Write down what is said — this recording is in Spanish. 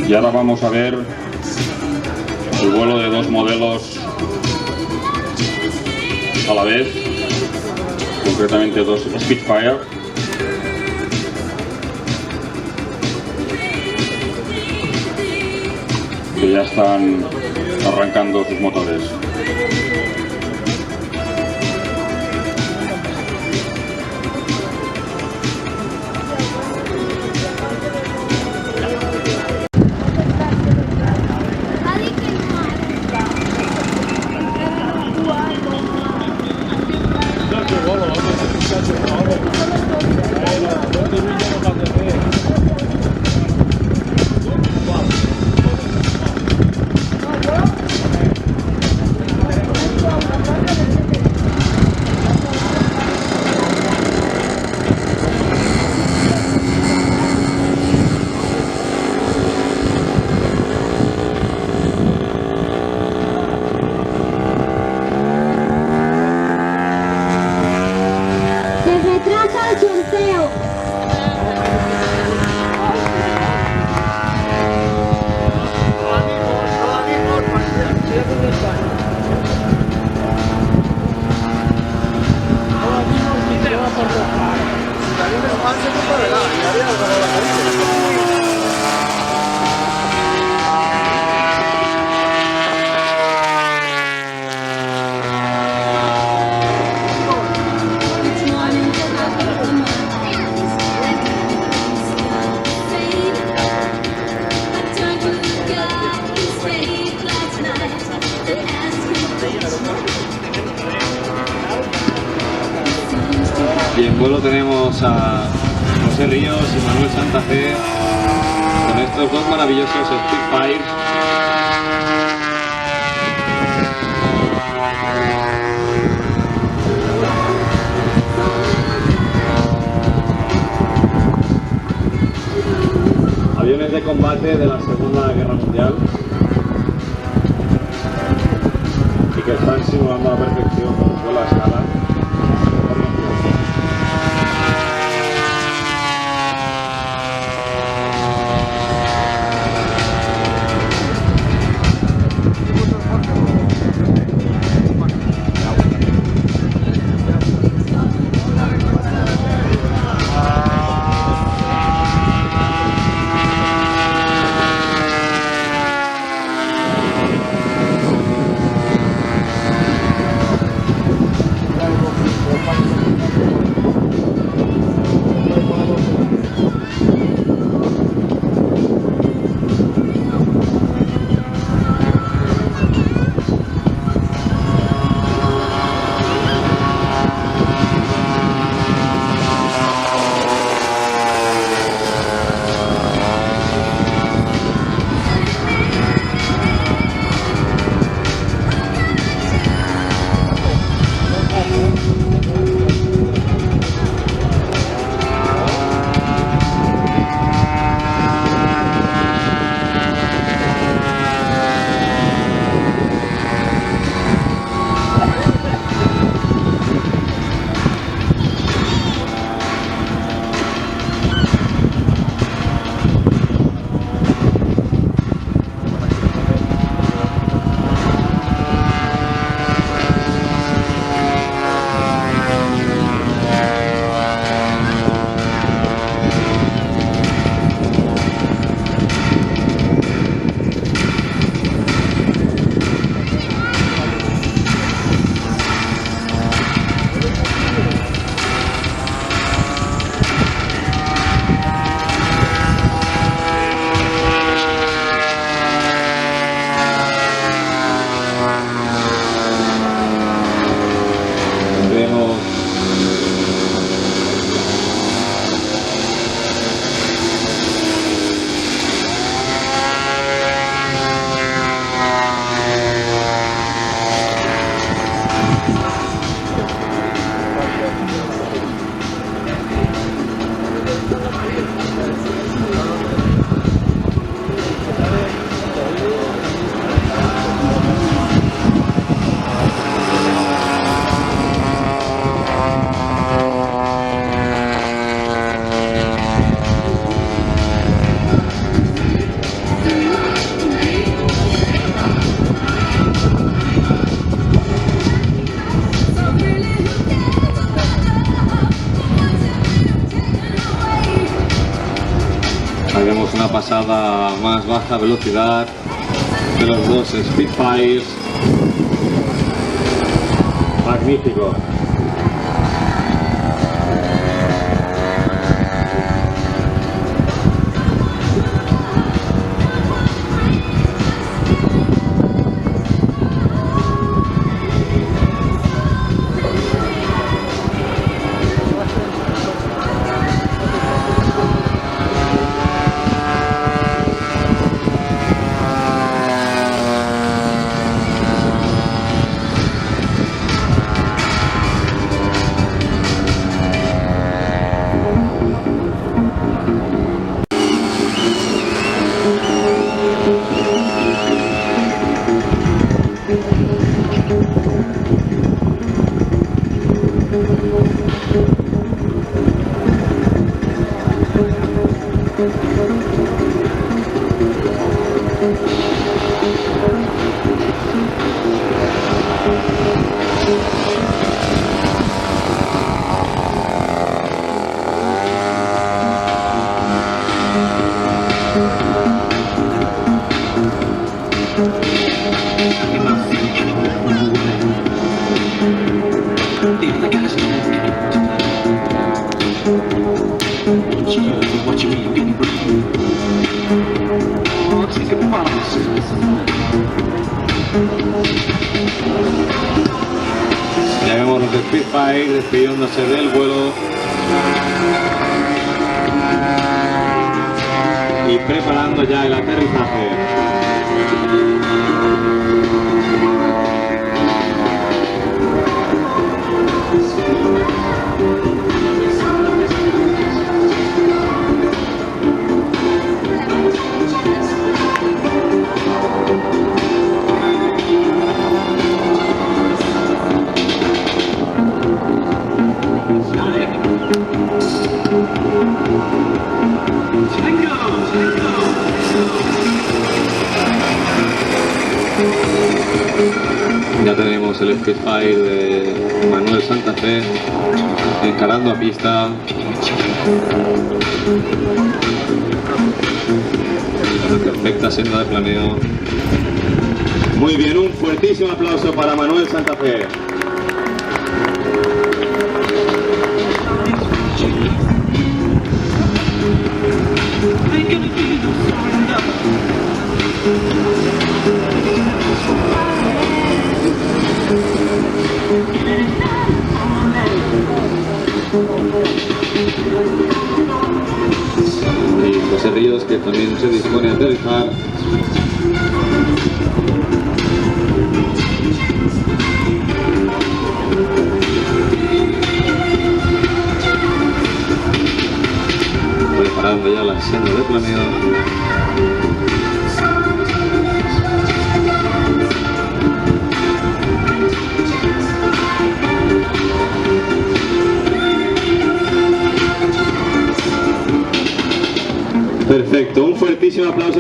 Y ahora vamos a ver el vuelo de dos modelos a la vez, concretamente dos Spitfire. Que ya están arrancando sus motores. Y en vuelo tenemos a José Ríos y Manuel Santa Fe con estos dos maravillosos Spitfire. Aviones de combate de la Segunda Guerra Mundial y que están simulando a la perfección un vuelo a escala. Haremos una pasada más baja velocidad de los dos Spitfires. Magnífico. Ya vemos los Spitfire despidiéndose del vuelo y preparando ya el aterrizaje. Ya tenemos el Spitfire de Manuel Santa Fe encarando a pista. Una perfecta senda de planeo. Muy bien, un fuertísimo aplauso para Manuel Santa Fe. Y José Ríos, que también se dispone a aterrizar. Preparando ya la senda de planeo. Perfecto, un fuertísimo aplauso.